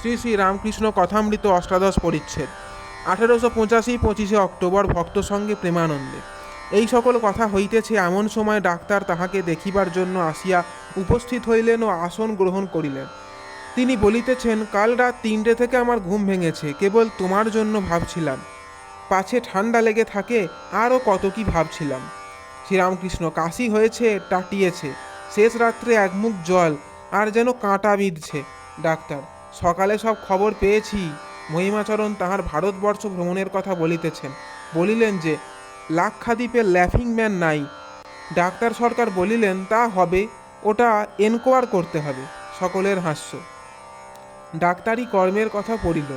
শ্রী শ্রী রামকৃষ্ণ কথামৃত অষ্টাদশ পরিচ্ছেদ 1885 25 অক্টোবর ভক্ত সঙ্গে প্রেমানন্দে। এই সকল কথা হইতেছে এমন সময় ডাক্তার তাহাকে দেখিবার জন্য আসিয়া উপস্থিত হইলেন ও আসন গ্রহণ করিলেন। তিনি বলিতেছেন, কাল রাত 3টে থেকে আমার ঘুম ভেঙেছে, কেবল তোমার জন্য ভাবছিলাম, পাছে ঠান্ডা লেগে থাকে, আরও কত কি ভাবছিলাম। শ্রীরামকৃষ্ণ, কাশি হয়েছে, টাটিয়েছে, শেষ রাত্রে এক মুখ জল, আর যেন কাঁটা বিঁধছে। ডাক্তার, সকালে সব খবর পেয়েছি। মহিমাচরণ তাহার ভারতবর্ষ ভ্রমণের কথা বলিতেছেন। বলিলেন যে লাক্ষাদ্বীপে ল্যাফিং ম্যান নাই। ডাক্তার সরকার বলিলেন, তা হবে, ওটা এনকোয়ার করতে হবে। সকলের হাস্য। ডাক্তারি কর্মের কথা পড়িল।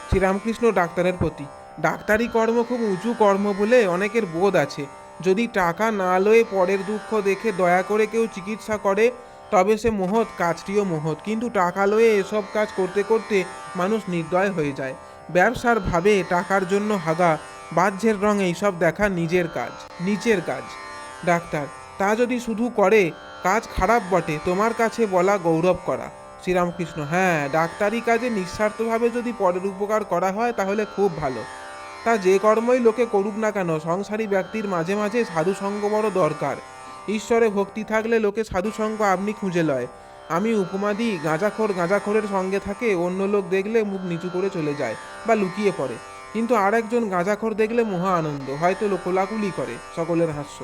শ্রীরামকৃষ্ণ ডাক্তারের প্রতি, ডাক্তারি কর্ম খুব উঁচু কর্ম বলে অনেকের বোধ আছে। যদি টাকা না লয়ে পরের দুঃখ দেখে দয়া করে কেউ চিকিৎসা করে, তবে সে মহৎ, কাজটিও মহৎ। কিন্তু টাকা লয়ে এসব কাজ করতে করতে মানুষ নির্দয় হয়ে যায়। ব্যবসার ভাবে টাকার জন্য হাগা, বাহ্যের রং এইসব দেখা নিজের কাজ, নিচের কাজ। ডাক্তার, তা যদি শুধু করে, কাজ খারাপ বটে, তোমার কাছে বলা গৌরব করা। শ্রীরামকৃষ্ণ, হ্যাঁ, ডাক্তারি কাজে নিঃস্বার্থভাবে যদি পরের উপকার করা হয় তাহলে খুব ভালো। তা যে কর্মই লোকে করুক না কেন, সংসারী ব্যক্তির মাঝে মাঝে সাধুসঙ্গ বড় দরকার। ঈশ্বরে ভক্তি থাকলে লোকে সাধুসঙ্গ আপনি খুঁজে লয়। আমি উপমা দিই, গাঁজাখোরের সঙ্গে থাকে, অন্য লোক দেখলে মুখ নিচু করে চলে যায় বা লুকিয়ে পড়ে, কিন্তু আর একজন গাঁজাখোর দেখলে মহা আনন্দ, হয়তো কোলাকুলি করে। সকলের হাস্য।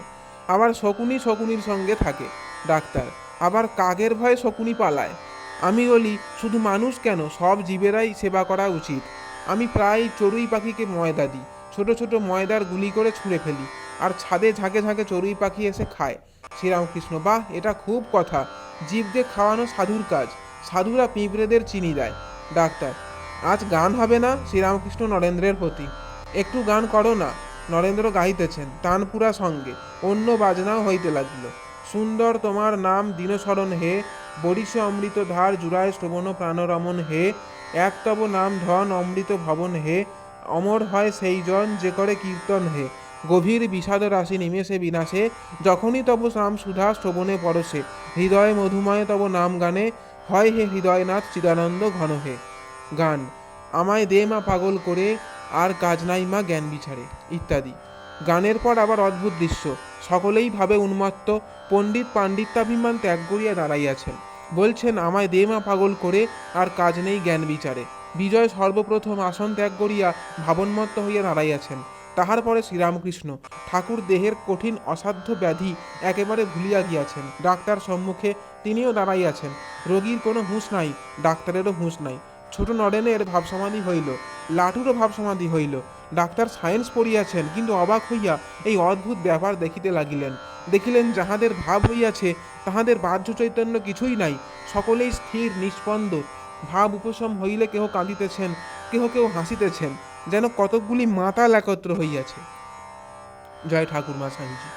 আবার শকুনির সঙ্গে থাকে। ডাক্তার, আবার কাকের ভয়ে শকুনি পালায়। আমি বলি, শুধু মানুষ কেন, সব জীবেরাই সেবা করা উচিত। আমি প্রায় চড়ুই পাখিকে ময়দা দিই, ছোট ছোট ময়দার গুলি করে ছুঁড়ে ফেলি, আর ছাদে ঝাঁকে ঝাঁকে চড়ুই পাখি এসে খায়। শ্রীরামকৃষ্ণ, বাহ, এটা খুব কথা। জীবদের খাওয়ানো সাধুর কাজ। সাধুরা পিঁপড়েদের চিনি দেয়। ডাক্তার, আজ গান হবে না? শ্রীরামকৃষ্ণ নরেন্দ্রের প্রতি, একটু গান করো না। নরেন্দ্র গাইতেছেন, তানপুরা সঙ্গে অন্য বাজনাও হইতে লাগিল। সুন্দর তোমার নাম দীনশরণ হে, বরিশ অমৃত ধার জুড়ায় শ্রবণ প্রাণরমণ হে, এক তব নাম ধন অমৃত ভবন হে, অমর হয় সেই জন যে করে কীর্তন হে, গভীর বিষাদ রাশি নিমেষে বিনাশে, যখনই তব নাম সুধা শ্রবণে পরশে, হৃদয় মধুময় তব নাম গানে, হয় হে হৃদয়নাথ চিদানন্দ ঘন হে। গান, আমায় দে মা পাগল করে, আর কাজ নাই মা জ্ঞান বিচারে, ইত্যাদি। গানের পর আবার অদ্ভুত দৃশ্য। সকলেই ভাবে উন্মত্ত। পণ্ডিত পাণ্ডিত্যাভিমান ত্যাগ করিয়া দাঁড়াইয়াছেন। বলছেন, আমায় দে মা পাগল করে, আর কাজ নেই জ্ঞান বিচারে। বিজয় সর্বপ্রথম আসন ত্যাগ করিয়া ভাবন্মত্ত হইয়া দাঁড়াইয়াছেন। তাহার পরে শ্রীরামকৃষ্ণ ঠাকুর দেহের কঠিন অসাধ্য ব্যাধি একেবারে ভুলিয়া গিয়াছেন। ডাক্তার সম্মুখে তিনিও দাঁড়াইয়াছেন। রোগীর কোনো হুঁশ নাই, ডাক্তারেরও হুঁশ নাই। ছোট নরেনের ভাবসমাধি হইল, লাটুরও ভাবসমাধি হইল। ডাক্তার সায়েন্স পড়িয়াছেন, কিন্তু অবাক হইয়া এই অদ্ভুত ব্যাপার দেখিতে লাগিলেন। দেখিলেন, যাহাদের ভাব হইয়াছে তাহাদের বাহ্য চৈতন্য কিছুই নাই, সকলেই স্থির নিস্পন্দ। ভাব উপশম হইলে কেহ কাঁদিতেছেন, কেহ কেউ হাসিতেছেন, যেন কতকগুলি মাতাল একত্র হইয়াছে। জয় ঠাকুরমা স্বামীজি।